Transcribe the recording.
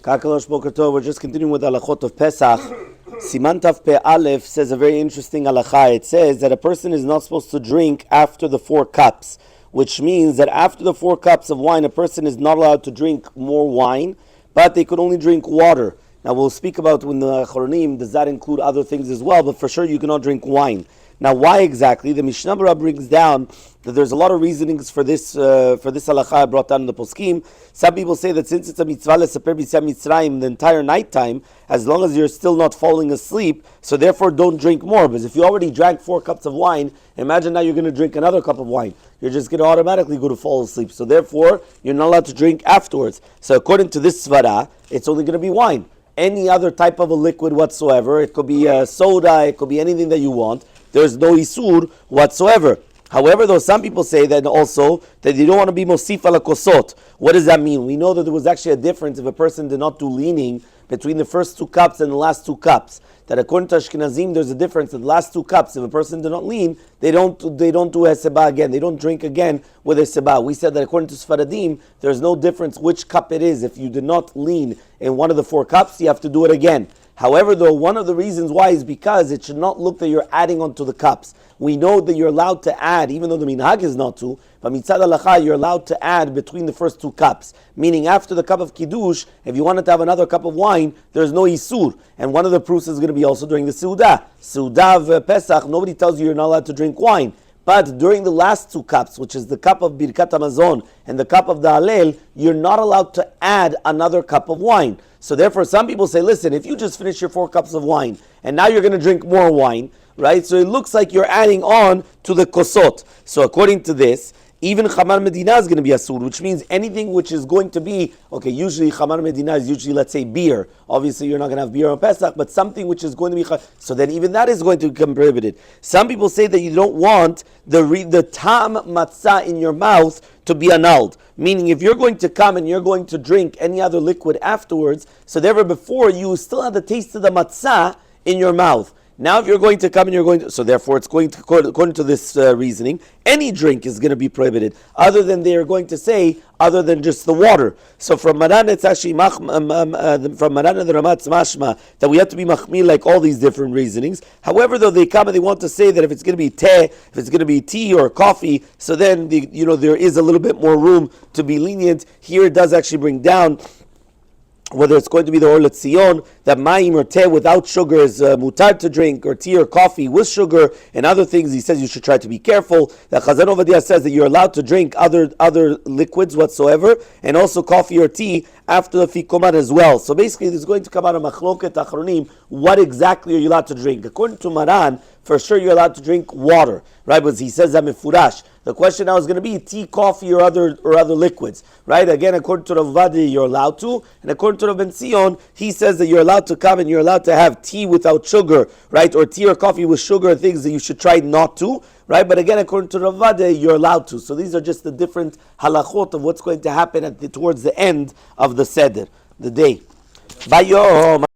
Kakalosh Boker Tov, we're just continuing with the halachot of Pesach. Siman Tav Pe Aleph says a very interesting halacha. It says that a person is not supposed to drink after the 4 cups, which means that after the 4 cups of wine, a person is not allowed to drink more wine, but they could only drink water. Now we'll speak about when the Achronim, does that include other things as well, but for sure you cannot drink wine. Now why exactly? The Mishnah Berurah brings down that there's a lot of reasonings for this halacha brought down in the poskim. Some people say that since it's a mitzvah lesaper b'yetziat Mitzrayim the entire night time, as long as you're still not falling asleep, so therefore don't drink more. Because if you already drank 4 cups of wine, imagine now you're going to drink another cup of wine. You're just going to automatically go to fall asleep. So therefore, you're not allowed to drink afterwards. So according to this svara, it's only going to be wine. Any other type of a liquid whatsoever, it could be soda, it could be anything that you want. There's no isur whatsoever. However, though, some people say that also that you don't want to be mosif ala kosot. What does that mean? We know that there was actually a difference if a person did not do leaning between the first 2 cups and the last 2 cups. That according to Ashkenazim, there's a difference in the last 2 cups. If a person did not lean, they don't do heseba again. They don't drink again with heseba. We said that according to Sfaradim, there's no difference which cup it is. If you did not lean in one of the 4 cups, you have to do it again. However, though, one of the reasons why is because it should not look that you're adding onto the cups. We know that you're allowed to add, even though the minhag is not to, but mitzad halacha, you're allowed to add between the first 2 cups. Meaning after the cup of kiddush, if you wanted to have another cup of wine, there's no isur. And one of the proofs is going to be also during the Seudah. Seudah of Pesach, nobody tells you you're not allowed to drink wine. But during the last 2 cups, which is the cup of Birkat Hamazon and the cup of the Hallel, you're not allowed to add another cup of wine. So therefore, some people say, listen, if you just finish your 4 cups of wine, and now you're going to drink more wine, right? So it looks like you're adding on to the kosot. So according to this, even Chamar Medina is going to be asur, which means anything which is going to be, okay, usually Chamar Medina is usually, let's say, beer. Obviously, you're not going to have beer on Pesach, but something which is going to be, so then even that is going to become prohibited. Some people say that you don't want the tam matzah in your mouth to be annulled. Meaning, if you're going to come and you're going to drink any other liquid afterwards, so therefore before you still have the taste of the matzah in your mouth. Now if you're going to come and you're going to, so therefore it's going to, according to this reasoning, any drink is going to be prohibited, other than they are going to say, other than just the water. So from Maran, it's actually, from Maran and the Ramatz mashma, that we have to be machmir like all these different reasonings. However, though, they come and they want to say that if it's going to be if it's going to be tea or coffee, so then, there is a little bit more room to be lenient. Here it does actually bring down whether it's going to be the Or Letzion, that mayim or teh without sugar is mutar to drink, or tea or coffee with sugar, and other things. He says you should try to be careful. That Chazan Ovadia says that you're allowed to drink other liquids whatsoever, and also coffee or tea after the fikoman as well. So basically, there's going to come out of machloket achronim. What exactly are you allowed to drink? According to Maran, for sure you're allowed to drink water, right? Because he says that mefurash. The question now is going to be tea, coffee, or other liquids, right? Again, according to Rav Vadi, you're allowed to, and according to Rav Ben Zion, he says that you're allowed to come and you're allowed to have tea without sugar, right? Or tea or coffee with sugar, things that you should try not to, right? But again, according to Rav Vadi, you're allowed to. So these are just the different halachot of what's going to happen towards the end of the seder, the day. Bayom.